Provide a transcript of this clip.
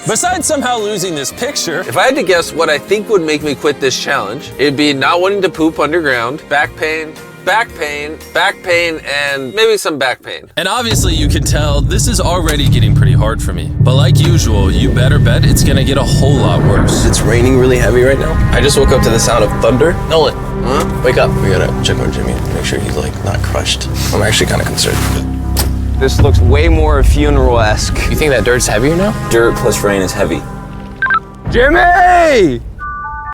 Besides somehow losing this picture, If I had to guess what I think would make me quit this challenge, it'd be not wanting to poop underground, back pain, and maybe some back pain. and obviously you can tell this is already getting pretty hard for me. But like usual, you better bet it's gonna get a whole lot worse. It's raining really heavy right now. I just woke up to the sound of thunder. Nolan, wake up. We gotta check on Jimmy, make sure he's like not crushed. I'm actually kind of concerned. This looks way more funeral-esque. You think that dirt's heavier now? Dirt plus rain is heavy. Jimmy!